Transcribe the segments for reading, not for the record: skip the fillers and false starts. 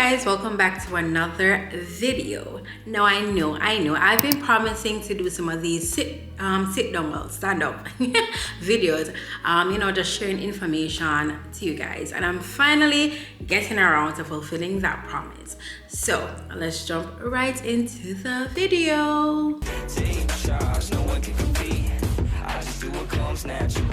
guys, welcome back to another video. Now I know I've been promising to do some of these sit down, well, stand up videos, just sharing information to you guys, and I'm finally getting around to fulfilling that promise. So let's jump right into the video. Take charge, no one can compete. I just do what comes natural.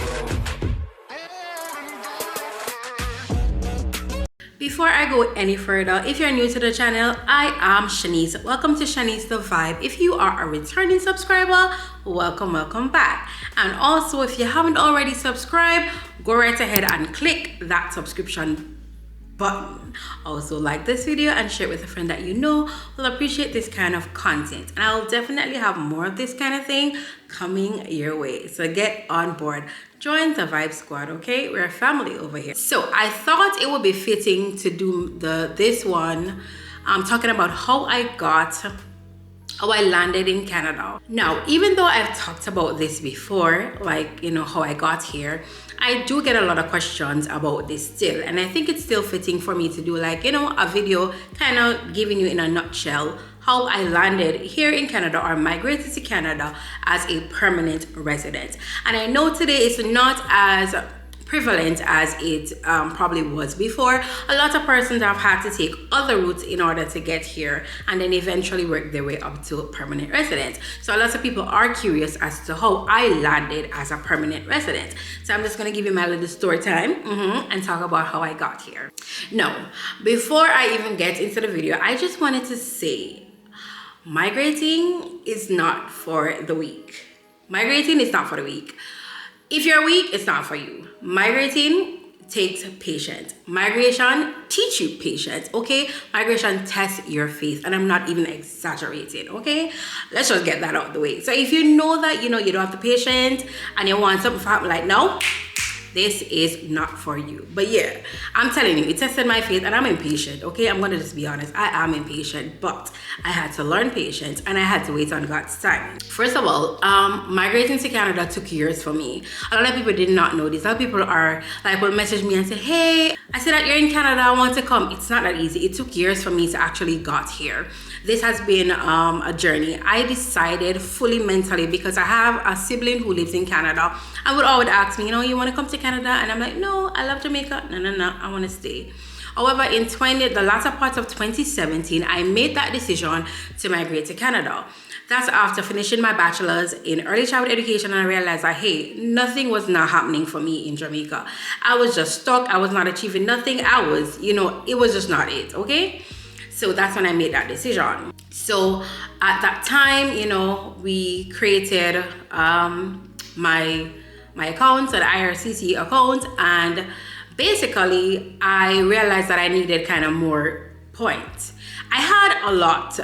Before I go any further, if you're new to the channel, I am Shanice. Welcome to Shanice the Vibe. If you are a returning subscriber, welcome back. And also, if you haven't already subscribed, go right ahead and click that subscription button. Also, like this video and share it with a friend that you know will appreciate this kind of content, and I'll definitely have more of this kind of thing coming your way, so get on board. Join the Vibe Squad, okay? We're a family over here. So I thought it would be fitting to do this one. I'm talking about how I landed in Canada. Now, even though I've talked about this before, like, how I got here, I do get a lot of questions about this still. And I think it's still fitting for me to do a video kind of giving you in a nutshell how I landed here in Canada or migrated to Canada as a permanent resident. And I know today it's not as prevalent as it probably was before. A lot of persons have had to take other routes in order to get here and then eventually work their way up to permanent residence. So a lot of people are curious as to how I landed as a permanent resident. So I'm just gonna give you my little story time and talk about how I got here. Now, before I even get into the video, I just wanted to say, migrating is not for the weak. Migrating is not for the weak. If you're weak, it's not for you. Migrating takes patience. Migration teach you patience, okay? Migration tests your faith, and I'm not even exaggerating, okay? Let's just get that out of the way. So if you know that, you don't have the patience and you want something to happen, like, no, this is not for you. But yeah, I'm telling you, it tested my faith, and I'm impatient, okay? I'm gonna just be honest. I am impatient, but I had to learn patience and I had to wait on God's time. First of all, migrating to Canada took years for me. A lot of people did not know this. A lot of people will message me and say, hey, I see that you're in Canada, I want to come. It's not that easy. It took years for me to actually got here. This has been a journey. I decided fully mentally, because I have a sibling who lives in Canada and would always ask me, you want to come to Canada? And I'm like, no, I love Jamaica. No, I want to stay. However, in the latter part of 2017, I made that decision to migrate to Canada. That's after finishing my bachelor's in early childhood education, and I realized that, hey, nothing was not happening for me in Jamaica. I was just stuck. I was not achieving nothing. It was just not it, okay? So that's when I made that decision. So at that time, we created my account, an IRCC account, and basically I realized that I needed kind of more points. I had a lot.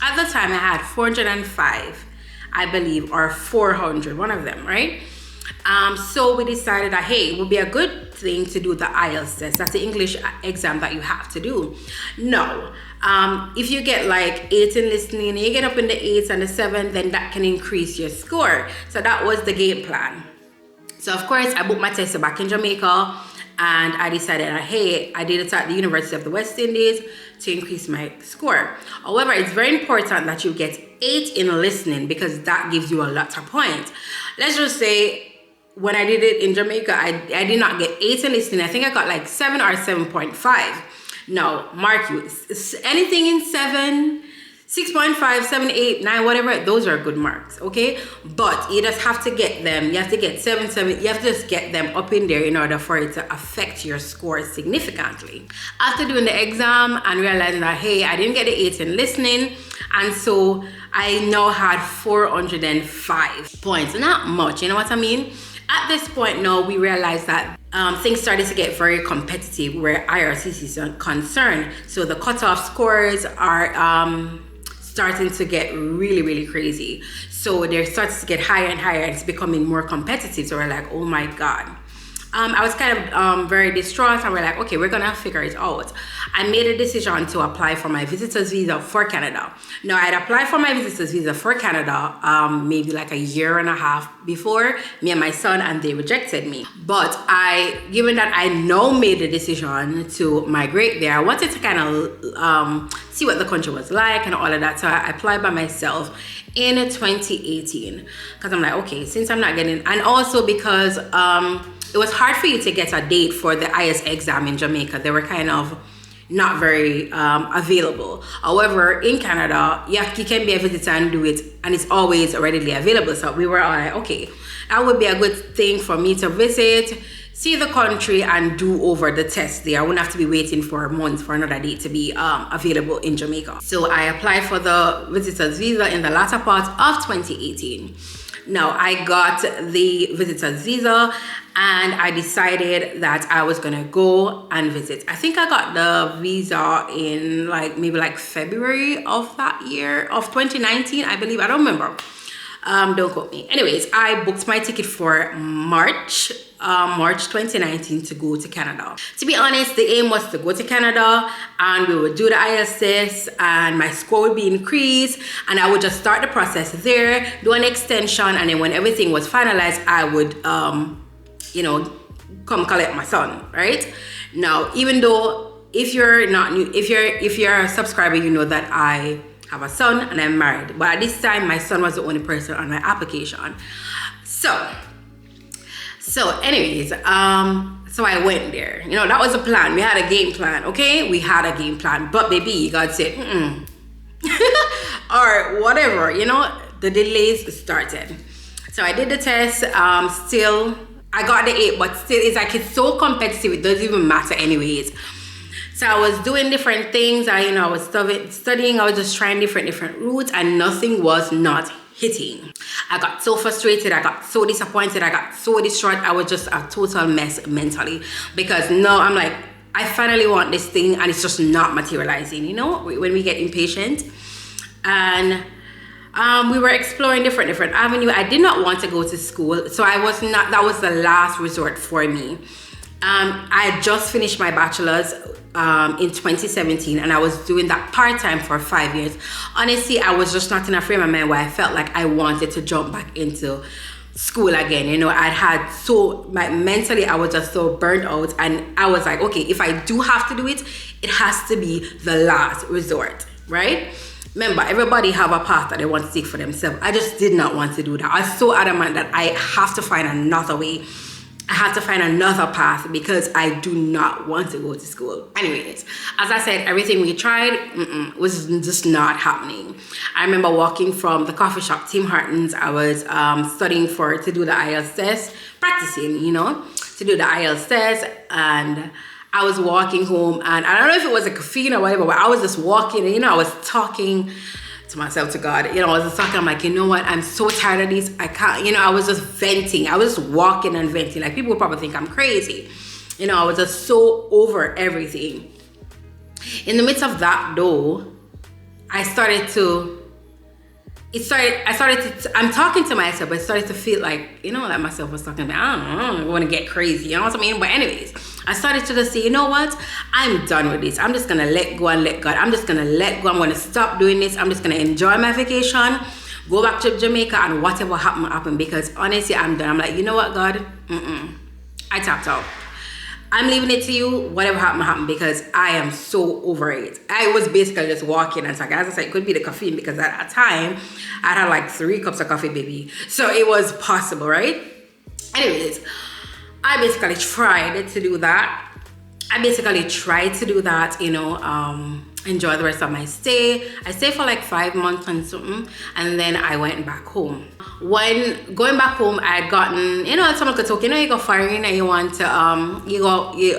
At the time I had 405, I believe, or 400, one of them, right? So we decided that, hey, it would be a good thing to do the IELTS test. That's the English exam that you have to do. Now, if you get like 8 in listening, you get up in the 8s and the 7, then that can increase your score. So that was the game plan. So of course, I booked my test back in Jamaica, and I decided that, hey, I did it at the University of the West Indies to increase my score. However, it's very important that you get 8 in listening, because that gives you a lot of points. Let's just say, when I did it in Jamaica, I did not get 8 in listening. I think I got like 7 or 7.5. Now, mark you, anything in 7, 6.5, 7, 8, 9, whatever, those are good marks, okay? But you just have to get them. You have to get 7, you have to just get them up in there in order for it to affect your score significantly. After doing the exam and realizing that, hey, I didn't get the 8 in listening, and so I now had 405 points. Not much, you know what I mean? At this point now, we realized that things started to get very competitive where IRCC is concerned. So the cutoff scores are starting to get really, really crazy. So they starts to get higher and higher, and it's becoming more competitive. So we're like, oh my God. I was kind of very distraught, and we're like, okay, we're gonna figure it out. I made a decision to apply for my visitor's visa for Canada. Now, I'd applied for my visitor's visa for Canada maybe like a year and a half before, me and my son, and they rejected me. But given that I now made the decision to migrate there, I wanted to kind of see what the country was like and all of that. So I applied by myself in 2018 because I'm like, okay, since I'm not getting, and also because it was hard for you to get a date for the IELTS exam in Jamaica. They were kind of not very available. However, in Canada, you can be a visitor and do it, and it's always readily available. So we were all like, okay, that would be a good thing for me to visit, see the country, and do over the test there. I wouldn't have to be waiting for months for another date to be available in Jamaica. So I applied for the visitor's visa in the latter part of 2018. Now, I got the visitor's visa and I decided that I was gonna go and visit. I think I got the visa in maybe February of that year, of 2019, I believe. I don't remember. Don't quote me. Anyways, I booked my ticket for March 2019 to go to Canada. To be honest, the aim was to go to Canada and we would do the IELTS test and my score would be increased and I would just start the process there, do an extension, and then when everything was finalized, I would, come collect my son, right? Now, even though if you're not new, if you're a subscriber, you know that I have a son and I'm married. But at this time, my son was the only person on my application. So anyways, so I went there. That was a plan. We had a game plan, okay? We had a game plan. But baby, God said, or whatever, the delays started. So I did the test, still, I got the 8, but still, it's so competitive, it doesn't even matter anyways. So I was doing different things. I was studying. I was just trying different routes, and nothing was not hitting. I got so frustrated. I got so disappointed. I got so distraught. I was just a total mess mentally because now I'm like, I finally want this thing, and it's just not materializing. When we get impatient, and we were exploring different avenues. I did not want to go to school, so I was not. That was the last resort for me. I had just finished my bachelor's in 2017, and I was doing that part-time for 5 years. Honestly, I was just not in a frame of mind where I felt like I wanted to jump back into school again. I'd had mentally I was just so burnt out, and I was like, okay, if I do have to do it, it has to be the last resort, right? Remember, everybody have a path that they want to take for themselves. I just did not want to do that. I was so adamant that I have to find another way. I had to find another path because I do not want to go to school. Anyways, as I said, everything we tried was just not happening. I remember walking from the coffee shop, Tim Hortons. I was studying to do the IELTS test, practicing, to do the IELTS test, and I was walking home, and I don't know if it was a caffeine or whatever, but I was just walking, and I was talking to myself, to God. I was just talking, I'm like, you know what, I'm so tired of this. I can't, I was just venting. I was just walking and venting. Like, people would probably think I'm crazy. I was just so over everything. In the midst of that though, I'm talking to myself, but I started to feel like, that myself was talking about, I don't want to get crazy, you know what I mean? But anyways, I started to just say, you know what? I'm done with this. I'm just going to let go and let God. I'm just going to let go. I'm going to stop doing this. I'm just going to enjoy my vacation, go back to Jamaica, and whatever happened. Because honestly, I'm done. I'm like, you know what, God? I tapped out. I'm leaving it to you. Whatever happened, because I am so over it. I was basically just walking and talking. As I said, it could be the caffeine, because at that time, I had like 3 cups of coffee, baby. So it was possible, right? Anyways, I basically tried to do that. Enjoy the rest of my stay. I stayed for like 5 months and something, and then I went back home. When going back home, I had gotten, someone could talk, you go foreign and you want to, you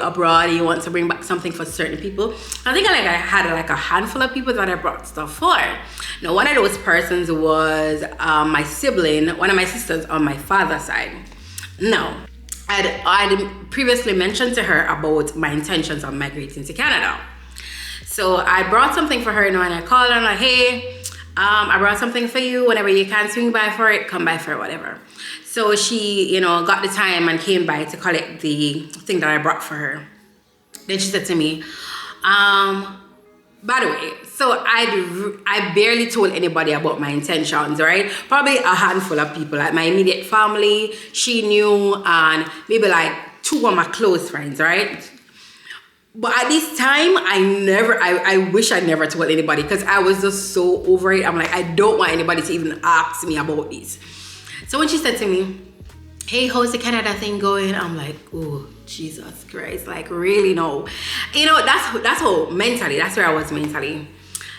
abroad, you want to bring back something for certain people. I think I had like a handful of people that I brought stuff for. Now, one of those persons was my sibling, one of my sisters on my father's side. Now, I'd previously mentioned to her about my intentions of migrating to Canada. So I brought something for her, and I called her and I'm like, hey, I brought something for you. Whenever you can swing by for it, come by for it, whatever. So she, got the time and came by to collect the thing that I brought for her. Then she said to me, by the way, so I barely told anybody about my intentions, right? Probably a handful of people, like my immediate family, she knew, and maybe like 2 of my close friends, right? But at this time, I wish I never told anybody because I was just so over it. I'm like, I don't want anybody to even ask me about this. So when she said to me, hey, how's the Canada thing going? I'm like, oh, Jesus Christ, like really no. That's how mentally, that's where I was mentally.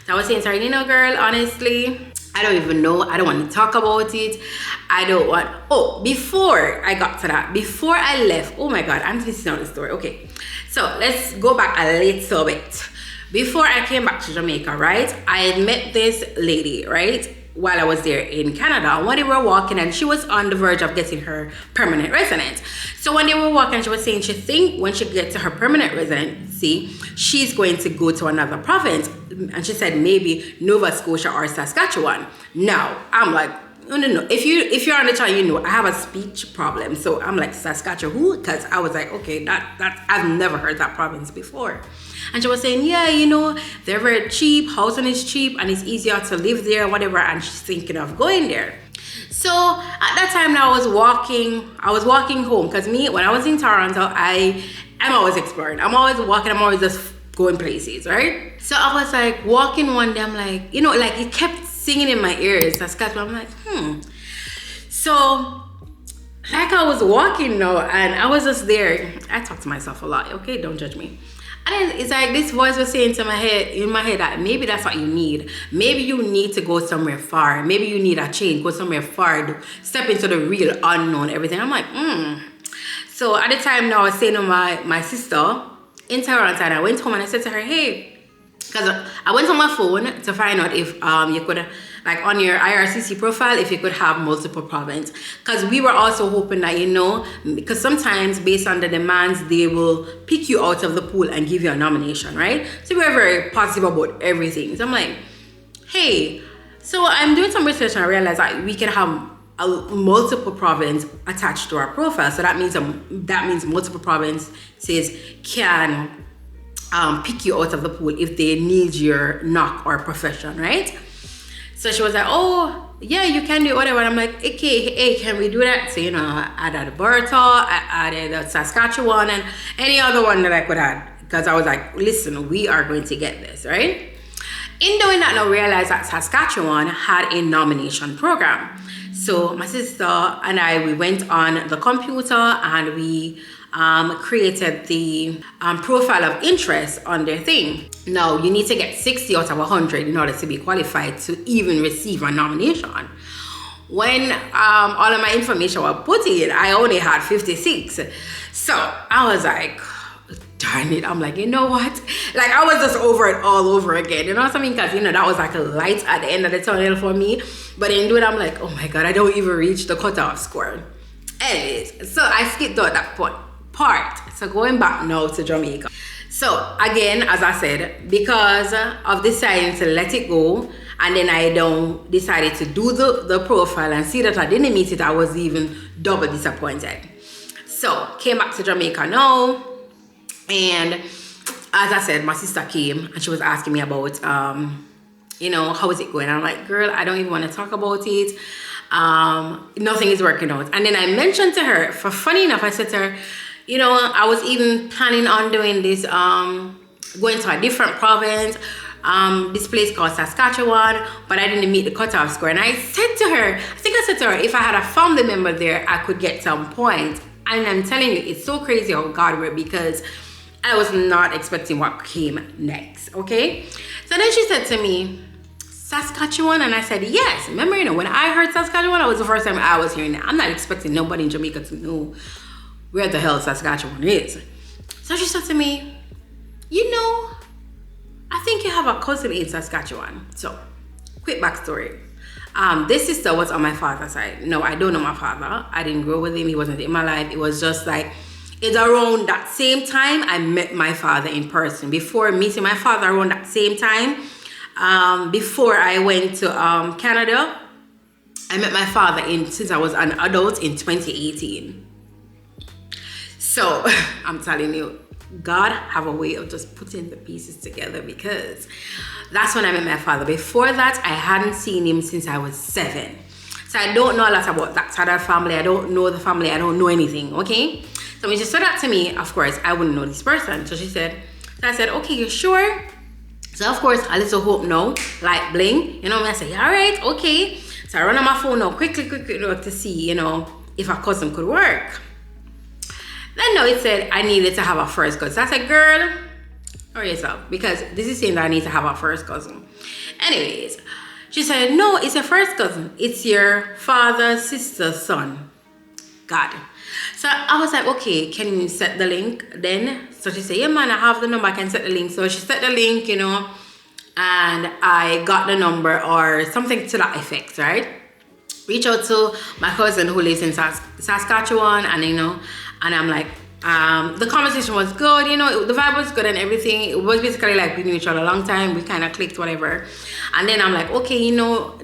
So I was saying, sorry, girl, honestly, I don't even know. I don't want to talk about it. Before I got to that, before I left, oh my God, I'm just telling the story. Okay, so let's go back a little bit. Before I came back to Jamaica, right, I had met this lady, right, while I was there in Canada. When they were walking, and she was on the verge of getting her permanent residence. So when they were walking, she was saying she think when she gets to her permanent residency, she's going to go to another province. And she said maybe Nova Scotia or Saskatchewan. Now, I'm like, no. If you're on the channel, I have a speech problem. So I'm like, Saskatchewan, who? Because I was like, okay, that I've never heard that province before. And she was saying, yeah, they're very cheap, housing is cheap, and it's easier to live there, whatever, and she's thinking of going there. So at that time I was walking home, because when I was in Toronto, I'm always exploring. I'm always walking, I'm always just going places, right? So I was like walking one day, I'm like, like it kept singing in my ears, Saskatchewan. I'm like, So like I was walking now, and I was just there. I talk to myself a lot, okay? Don't judge me. And then it's like this voice was saying in my head that maybe that's what you need. Maybe you need to go somewhere far. Maybe you need a change, go somewhere far, step into the real unknown, everything. I'm like, So at the time now, I was saying to my sister in Toronto, and I went home and I said to her, hey, because I went on my phone to find out if you could, like on your IRCC profile, if you could have multiple province. Because we were also hoping that, because sometimes based on the demands, they will pick you out of the pool and give you a nomination, right? So we were very positive about everything. So I'm like, hey, so I'm doing some research and I realized that we can have a multiple province attached to our profile. So that means multiple provinces can pick you out of the pool if they need your knock or profession, right? So she was like, oh, yeah, you can do it, whatever. And I'm like, okay, hey, can we do that? So, I added Alberta, I added Saskatchewan, and any other one that I could add. Because I was like, listen, we are going to get this, right? In doing that, I realized that Saskatchewan had a nomination program. So my sister and I, we went on the computer and we created the profile of interest on their thing. Now, you need to get 60 out of 100 in order to be qualified to even receive a nomination. When all of my information was put in, I only had 56. So I was like, darn it. I'm like, you know what? Like, I was just over it all over again. You know what I mean? Because, that was like a light at the end of the tunnel for me. But in doing it, I'm like, oh my God, I don't even reach the cutoff score. Anyways, so I skipped out that part. So going back now to Jamaica. So again, as I said, because of deciding to let it go, and then I decided to do the profile and see that I didn't meet it, I was even double disappointed. So came back to Jamaica now, and as I said, my sister came and she was asking me about how is it going? And I'm like, girl, I don't even want to talk about it. Nothing is working out. And then I mentioned to her, funny enough, I said to her, I was even planning on doing this, going to a different province, this place called Saskatchewan, but I didn't meet the cutoff score. And I said to her, if I had a family member there, I could get some points. And I'm telling you, it's so crazy how God worked, because I was not expecting what came next, okay? So then she said to me, Saskatchewan? And I said, yes. Remember, when I heard Saskatchewan, that was the first time I was hearing that. I'm not expecting nobody in Jamaica to know where the hell Saskatchewan is. So she said to me, I think you have a cousin in Saskatchewan. So, quick backstory. This sister was on my father's side. No, I don't know my father. I didn't grow with him. He wasn't in my life. It was just like, it's around that same time I met my father in person. Before meeting my father, around that same time, before I went to Canada. I met my father since I was an adult in 2018. So I'm telling you, God have a way of just putting the pieces together, because that's when I met my father. Before that, I hadn't seen him since I was 7. So I don't know a lot about that side of the family. I don't know the family. I don't know anything, okay? So when she said that to me, of course, I wouldn't know this person. So I said, okay, you sure? So of course, a little hope now, like bling, I say, all right, okay. So I run on my phone now, quickly, to see, if a cousin could work. Then now it said I needed to have a first cousin. So I said, girl, hurry yourself, because this is saying that I need to have a first cousin. Anyways, she said, no, it's a first cousin. It's your father's sister's son. God. So I was like, okay, can you set the link then? So she said, yeah, man, I have the number. I can set the link. So she set the link, and I got the number or something to that effect, right? Reach out to my cousin who lives in Saskatchewan, and I'm like, the conversation was good, the vibe was good and everything. It was basically like we knew each other a long time. We kind of clicked, whatever. And then I'm like, okay,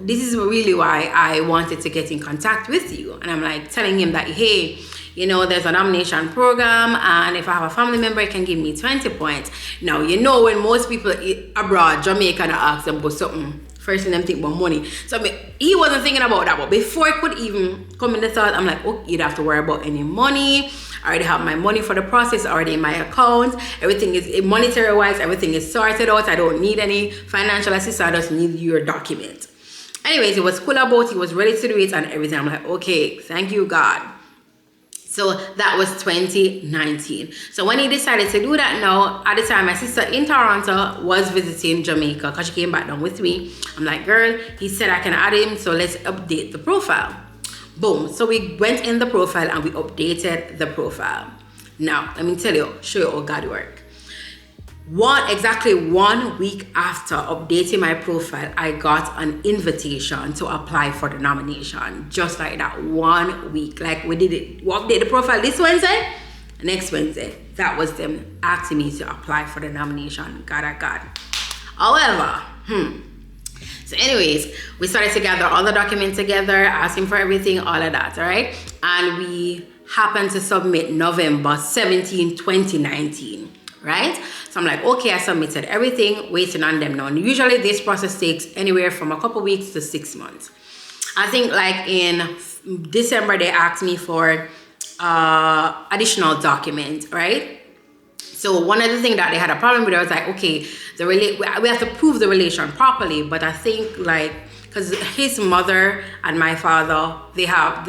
this is really why I wanted to get in contact with you. And I'm like telling him that, hey, there's a nomination program, and if I have a family member, it can give me 20 points. Now, when most people abroad, Jamaica, and I ask them about something, first thing them think about money. So he wasn't thinking about that, but before I could even come in the thought, I'm like, oh, you don't have to worry about any money. I already have my money for the process already in my account. Everything is monetary wise, everything is sorted out. I don't need any financial assistance. I just need your document. Anyways, he was cool about it. He was ready to do it and everything. I'm like, okay, thank you, God. So that was 2019. So when he decided to do that now, at the time, my sister in Toronto was visiting Jamaica because she came back down with me. I'm like, girl, he said I can add him, so let's update the profile. Boom. So we went in the profile and we updated the profile. Now, let me show you how God works. Exactly 1 week after updating my profile, I got an invitation to apply for the nomination. Just like that, 1 week. Like we did it, we updated the profile this Wednesday, next Wednesday. That was them asking me to apply for the nomination. God. However, so anyways, we started to gather all the documents together, asking for everything, all of that, all right? And we happened to submit November 17, 2019, right? So I'm like, okay, I submitted everything, waiting on them now. And usually this process takes anywhere from a couple weeks to 6 months. I think like in December, they asked me for additional documents, right? So one of the things that they had a problem with, I was like, okay, we have to prove the relation properly. But I think because his mother and my father, they have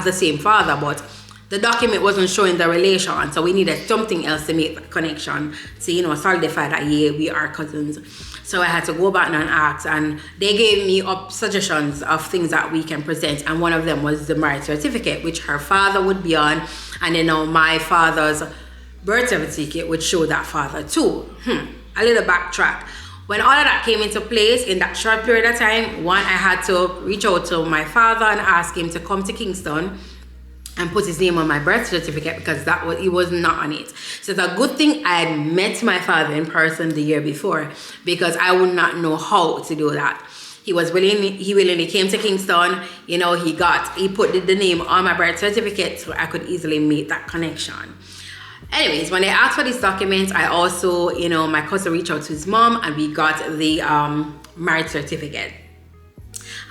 the same father, but the document wasn't showing the relation. So we needed something else to make the connection to, solidify that, yeah, we are cousins. So I had to go back and ask, and they gave me up suggestions of things that we can present. And one of them was the marriage certificate, which her father would be on. And my father's birth certificate would show that father too. A little backtrack. When all of that came into place in that short period of time, I had to reach out to my father and ask him to come to Kingston and put his name on my birth certificate, because he was not on it. So it's a good thing I had met my father in person the year before, because I would not know how to do that. He willingly came to Kingston. He put the name on my birth certificate so I could easily make that connection. Anyways, when they asked for these documents, I also, my cousin reached out to his mom and we got the marriage certificate.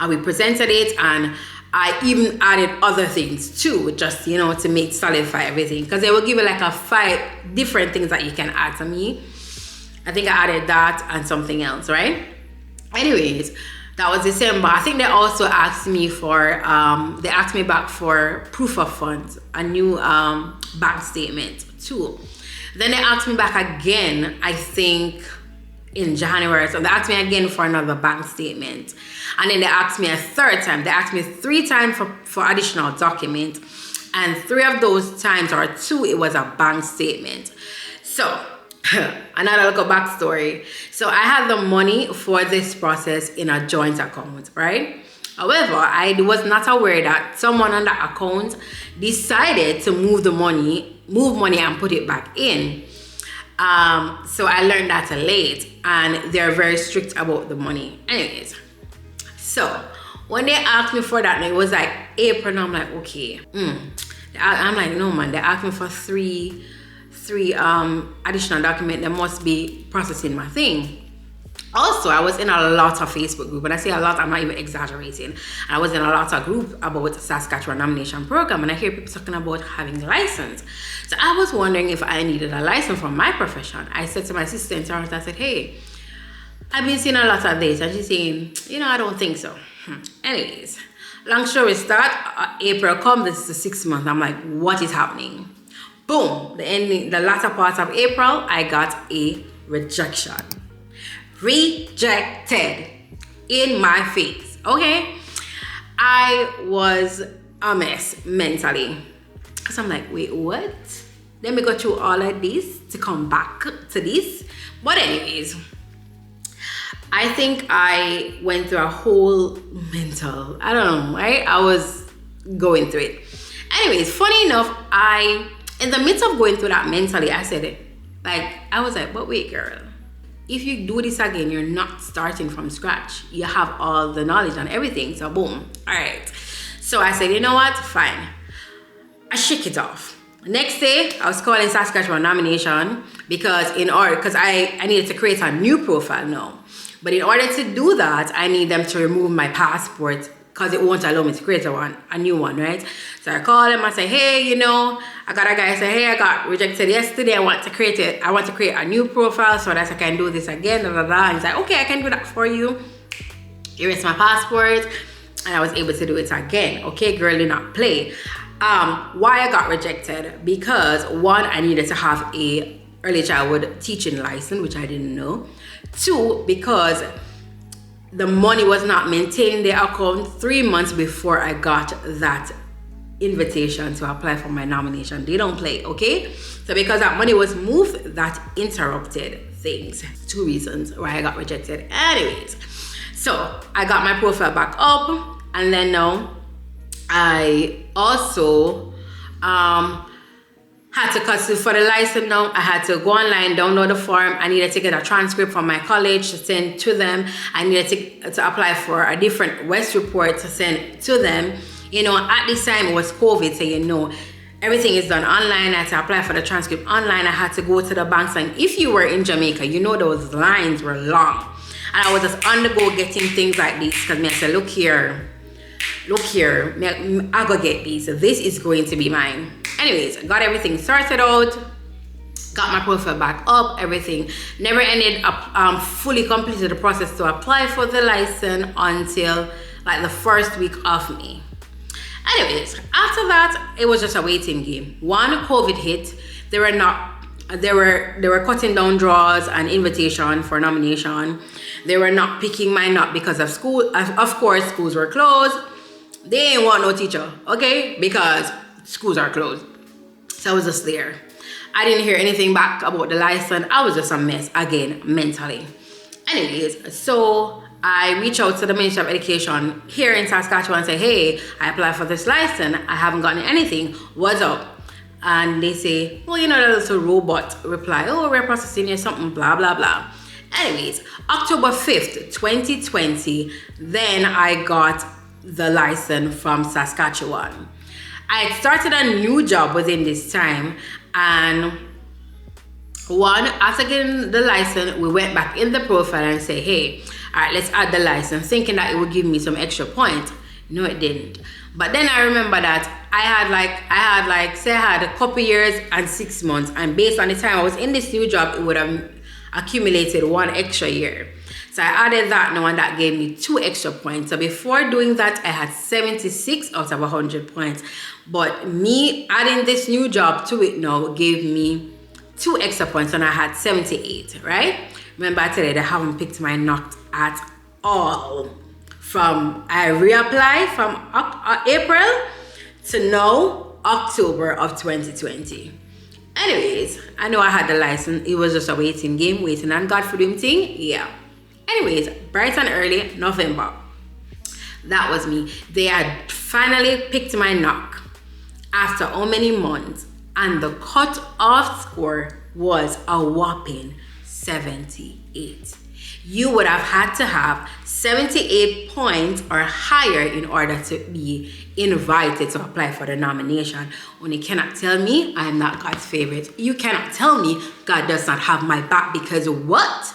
And we presented it, and I even added other things too, just, to solidify everything. Because they will give you like 5 different things that you can add to me. I think I added that and something else, right? Anyways, that was December. I think they also asked me back for proof of funds, a new bank statement too. Then they asked me back again, I think in January. So they asked me again for another bank statement. And then they asked me a third time. They asked me 3 times for additional documents. And 3 of those times, or 2, it was a bank statement. So another little backstory. So I had the money for this process in a joint account, right? However, I was not aware that someone on that account decided to move money and put it back in. So I learned that late, and they're very strict about the money. Anyways, so when they asked me for that, it was like April, and I'm like, okay. I'm like, no man, they asked me for three additional documents. They must be processing my thing. Also, I was in a lot of Facebook group. When I say a lot, I'm not even exaggerating. I was in a lot of group about Saskatchewan nomination program, and I hear people talking about having a license. So I was wondering if I needed a license for my profession. I said to my sister in Toronto, I said, hey, I've been seeing a lot of this. And she's saying, I don't think so. Anyways, long story start, April come, this is the 6th month. I'm like, what is happening? Boom, the latter part of April, I got a rejection. Rejected in my face. Okay, I was a mess mentally, because I'm like, wait, what? Let me go through all of this to come back to this. But anyways, I think I went through a whole mental, I don't know, right? I was going through it. Anyways, funny enough, in the midst of going through that mentally, I said it, I was like, but wait, girl, if you do this again, you're not starting from scratch. You have all the knowledge and everything. So boom. All right. So I said, you know what? Fine. I shake it off. Next day, I was calling Saskatchewan nomination because I needed to create a new profile now. But in order to do that, I need them to remove my passport because it won't allow me to create a new one, right? So I call him, I say, hey, I got a guy say, hey, I got rejected yesterday. I want to create a new profile so that I can do this again. And he's like, okay, I can do that for you. Erase my passport, and I was able to do it again. Okay, girl, do not play. Why I got rejected? Because one, I needed to have a early childhood teaching license, which I didn't know. Two, because the money was not maintained in their account 3 months before I got that invitation to apply for my nomination. They don't play, okay? So because that money was moved, that interrupted things. 2 reasons why I got rejected. Anyways, so I got my profile back up, and then now I also had to for the license now. I had to go online, download the form. I needed to get a transcript from my college to send to them. I needed to apply for a different West report to send to them. At this time it was COVID, so everything is done online. I had to apply for the transcript online. I had to go to the banks, and if you were in Jamaica, those lines were long. And I was just on the go getting things like this, because I said, look here, I go get these. So this is going to be mine. Anyways, got everything sorted out, got my profile back up, everything. Never ended up fully completed the process to apply for the license until the first week of May. Anyways, after that, it was just a waiting game. One, COVID hit. They were cutting down draws and invitation for nomination. They were not picking mine up because of school. Of course, schools were closed. They ain't want no teacher, okay? Because schools are closed. So I was just there. I didn't hear anything back about the license. I was just a mess again, mentally. Anyways, so I reached out to the Ministry of Education here in Saskatchewan and say, hey, I applied for this license. I haven't gotten anything. What's up? And they say, well, that little robot reply, oh, we're processing you something, blah, blah, blah. Anyways, October 5th, 2020, then I got the license from Saskatchewan. I had started a new job within this time, and after getting the license, we went back in the profile and say, hey, all right, let's add the license, thinking that it would give me some extra points. No, it didn't. But then I remember that I had a couple years and 6 months, and based on the time I was in this new job, it would have accumulated 1 extra year. So I added that now, and that gave me 2 extra points. So before doing that, I had 76 out of 100 points. But me adding this new job to it now gave me 2 extra points, and I had 78, right? Remember I told you I haven't picked my knock at all. I reapplied from April to now October of 2020. Anyways, I know I had the license. It was just a waiting game, waiting on God for doing thing. Yeah. Anyways, bright and early November. That was me. They had finally picked my knock after how many months, and the cut-off score was a whopping 78. You would have had to have 78 points or higher in order to be invited to apply for the nomination. And you cannot tell me I am not God's favorite. You cannot tell me God does not have my back, because what?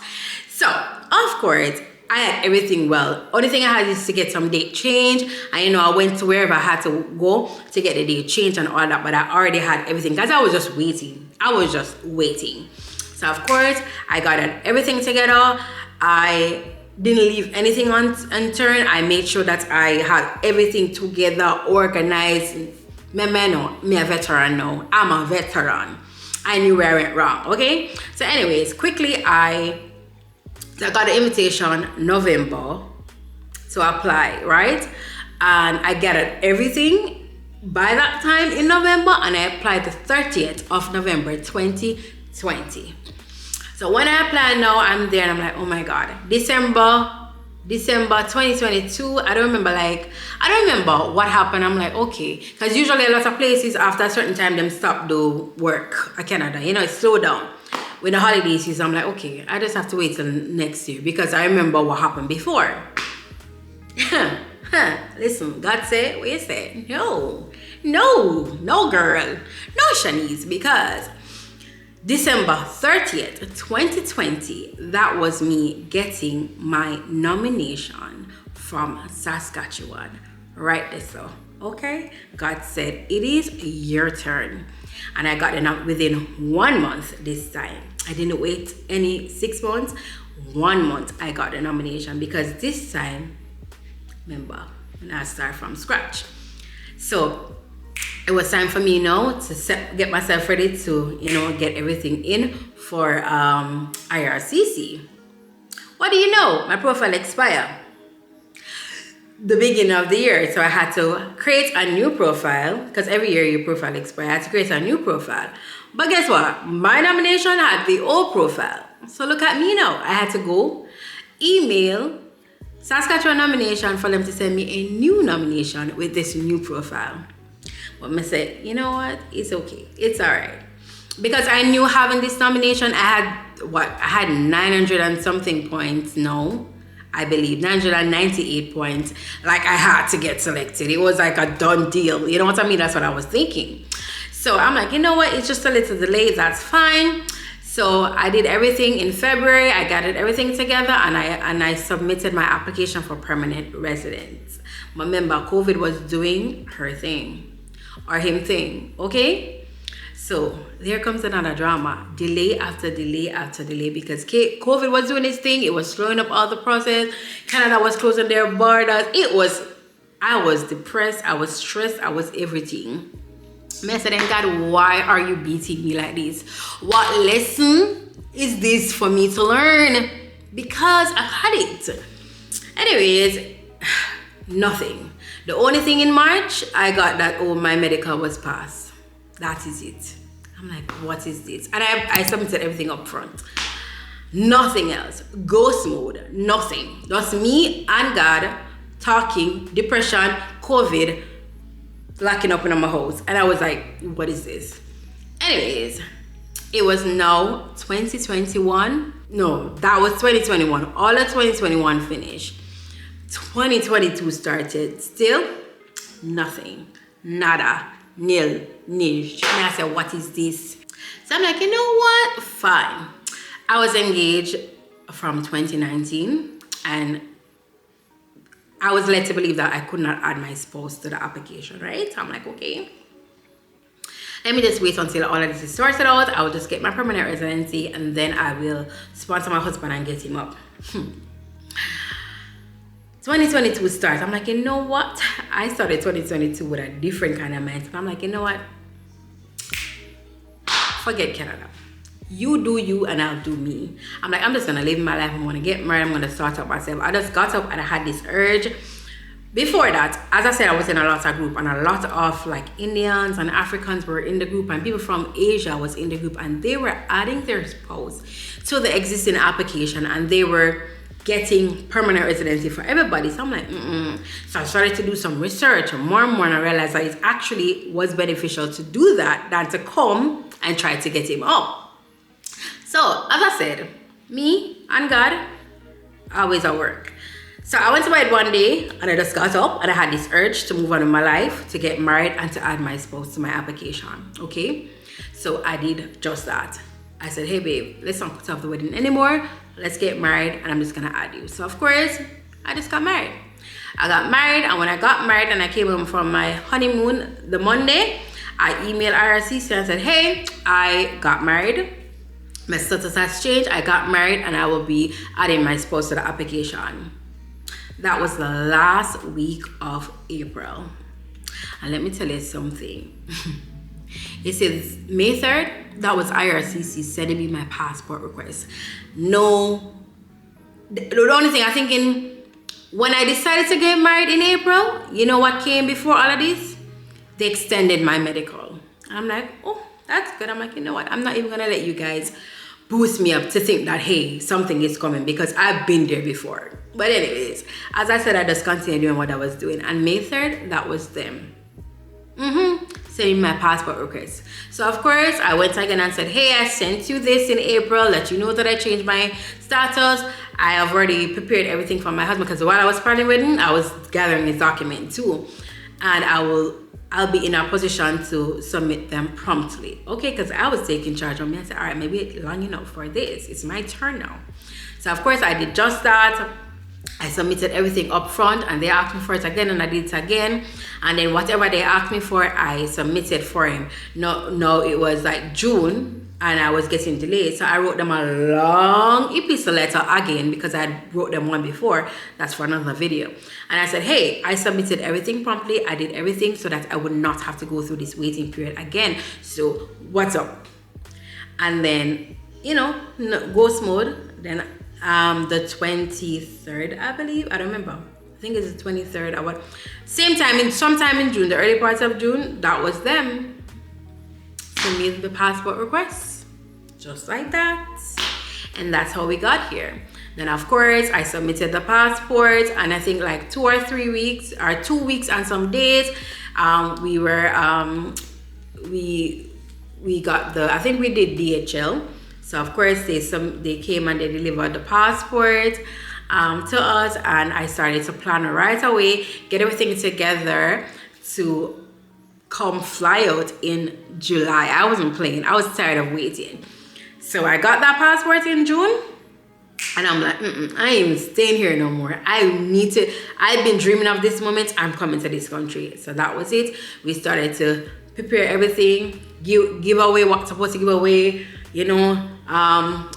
So, of course, I had everything well. Only thing I had is to get some date change. And I went to wherever I had to go to get the date change and all that, but I already had everything because I was just waiting. So of course, I got everything together. I didn't leave anything unturned. I made sure that I had everything together, organized. Me a veteran now. I'm a veteran. I knew where I went wrong, okay? So anyways, quickly, I got an invitation November to apply, right? And I gathered everything by that time in November, and I applied the 30th of November 2020. So when I applied now, I'm there and I'm like, oh my God, December 2022. I don't remember what happened. I'm like, okay, because usually a lot of places after a certain time them stop do work. Canada, it's slow down. With the holiday season, I'm like, okay, I just have to wait till next year, because I remember what happened before. Listen, God said, what you said? No, girl. No, Shanice, because December 30th, 2020, that was me getting my nomination from Saskatchewan. Right there, so, okay? God said, it is your turn. And I got it within 1 month this time. I didn't wait any 6 months. 1 month I got the nomination, because this time, remember, when I start from scratch. So it was time for me now to get myself ready to, get everything in for IRCC. What do you know? My profile expired the beginning of the year, so I had to create a new profile, because every year your profile expires. I had to create a new profile. But guess what? My nomination had the old profile. So look at me now. I had to go email Saskatchewan nomination for them to send me a new nomination with this new profile. But I said, you know what? It's okay. It's all right. Because I knew having this nomination, I had 900 and something points. No, I believe 998 points. Like, I had to get selected. It was like a done deal. You know what I mean? That's what I was thinking. So I'm like, you know what? It's just a little delayed. That's fine. So I did everything in February. I gathered everything together, and I submitted my application for permanent residence. Remember, COVID was doing her thing. Or him thing, okay? So there comes another drama. Delay after delay after delay, because COVID was doing its thing. It was slowing up all the process. Canada was closing their borders. I was depressed. I was stressed. I was everything. I said, God, why are you beating me like this? What lesson is this for me to learn? Because I had it. Anyways, nothing. The only thing in March, I got that, my medical was passed. That is it. I'm like, what is this? And I submitted everything up front. Nothing else. Ghost mode. Nothing. Just me and God talking, depression, COVID, locking up in my house. And I was like, what is this? Anyways, it was now 2021. No, that was 2021. All of 2021 finished. 2022 started. Still nothing. Nada. Nil. Niche. And I said, what is this? So I'm like, you know what? Fine. I was engaged from 2019, and I was led to believe that I could not add my spouse to the application, right? So I'm like, okay, let me just wait until all of this is sorted out. I will just get my permanent residency, and then I will sponsor my husband and get him up. 2022 starts. I'm like, you know what? I started 2022 with a different kind of mindset. I'm like, you know what? Forget Canada. You do you and I'll do me. I'm like, I'm just gonna live my life. I'm gonna get married. I'm gonna start up myself. I just got up and I had this urge. Before that, as I said, I was in a lot of group, and a lot of like Indians and Africans were in the group, and people from Asia was in the group, and they were adding their spouse to the existing application, and they were getting permanent residency for everybody. So I'm like, So I started to do some research, and more, and I realized that it actually was beneficial to do that than to come and try to get him up. So as I said, me and God always at work. So I went to bed one day and I just got up and I had this urge to move on in my life, to get married and to add my spouse to my application. Okay, so I did just that. I said, hey babe, let's not put off the wedding anymore. Let's get married and I'm just gonna add you. So of course, I just got married. I got married, and when I got married and I came home from my honeymoon the Monday, I emailed IRCC and said, hey, I got married. My status has changed. I got married and I will be adding my spouse to the application. That was the last week of April. And let me tell you something. It says May 3rd, that was IRCC sending me my passport request. No, the only thing I'm thinking, when I decided to get married in April, you know what came before all of this? They extended my medical. I'm like, oh, that's good. I'm like, you know what? I'm not even gonna let you guys boost me up to think that, hey, something is coming, because I've been there before. But anyways, as I said, I just continued doing what I was doing. And May 3rd, that was them. Sending my passport request. So of course, I went again and said, hey, I sent you this in April, let you know that I changed my status. I have already prepared everything for my husband, because while I was planning wedding, I was gathering his document too. And I'll be in a position to submit them promptly. Okay, because I was taking charge of me. I said, all right, maybe it's long enough for this. It's my turn now. So of course, I did just that. I submitted everything up front and they asked me for it again and I did it again. And then whatever they asked me for, I submitted for him. No, it was like June and I was getting delayed. So I wrote them a long epistle letter again, because I wrote them one before. That's for another video. And I said, hey, I submitted everything promptly. I did everything so that I would not have to go through this waiting period again. So what's up? And then, you know, ghost mode. Then the 23rd, I believe. I don't remember. I think it's the 23rd or what. Sometime in June, the early parts of June, that was them. Send me the passport request. Just like that. And that's how we got here. Then of course, I submitted the passport, and I think like 2 or 3 weeks, or 2 weeks and some days, we got I think we did DHL. So of course they came and they delivered the passport to us, and I started to plan right away, get everything together to come fly out in July. I wasn't playing. I was tired of waiting. So I got that passport in June, and I'm like, I ain't even staying here no more. I've been dreaming of this moment. I'm coming to this country. So that was it. We started to prepare everything, give away what's supposed to give away, you know,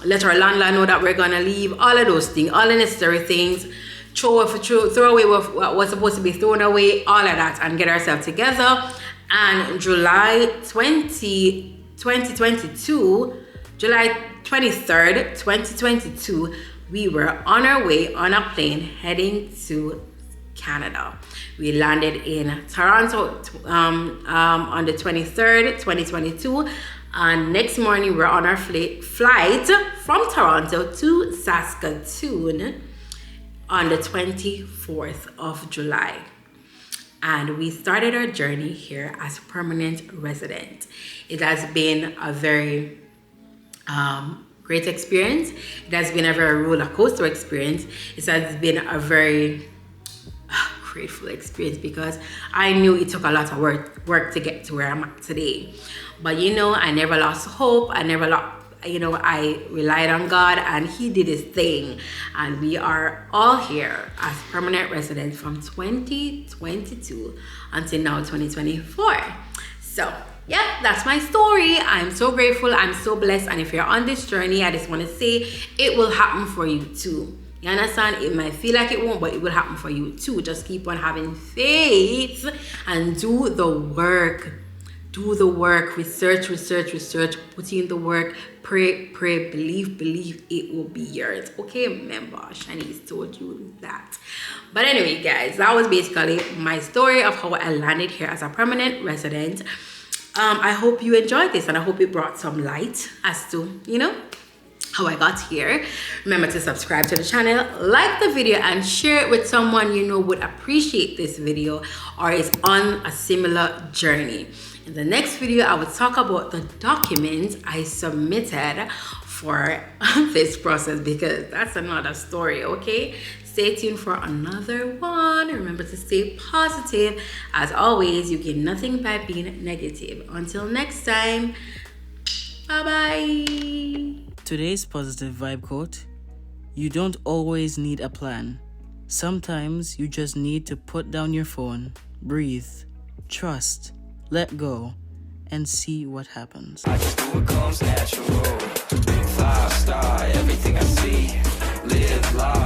let our landlord know that we're gonna leave, all of those things, all the necessary things, throw away what was supposed to be thrown away, all of that, and get ourselves together. And July 2022, July 23rd, 2022, we were on our way on a plane heading to Canada. We landed in Toronto on the 23rd, 2022. And next morning, we're on our flight from Toronto to Saskatoon on the 24th of July. And we started our journey here as a permanent resident. It has been a very great experience. It has been a very roller coaster experience. It has been a very grateful experience, because I knew it took a lot of work to get to where I'm at today. But you know, I never lost hope. I relied on God, and He did His thing. And we are all here as permanent residents from 2022 until now 2024. So yeah, that's my story. I'm so grateful. I'm so blessed. And if you're on this journey, I just want to say it will happen for you too. You understand? It might feel like it won't, but it will happen for you too. Just keep on having faith and do the work. Do the work. Research. Put in the work. Pray. Believe it will be yours. Okay, remember, Shanice told you that. But anyway, guys, that was basically my story of how I landed here as a permanent resident. I hope you enjoyed this, and I hope it brought some light as to, you know, how I got here. Remember to subscribe to the channel, like the video, and share it with someone you know would appreciate this video or is on a similar journey. In the next video, I will talk about the documents I submitted for this process, because that's another story. Okay, stay tuned for another one. Remember to stay positive. As always, you gain nothing by being negative. Until next time, bye bye. Today's positive vibe quote: you don't always need a plan. Sometimes you just need to put down your phone, breathe, trust, let go, and see what happens. I just do what comes natural. Big 5-star, everything I see. Live life.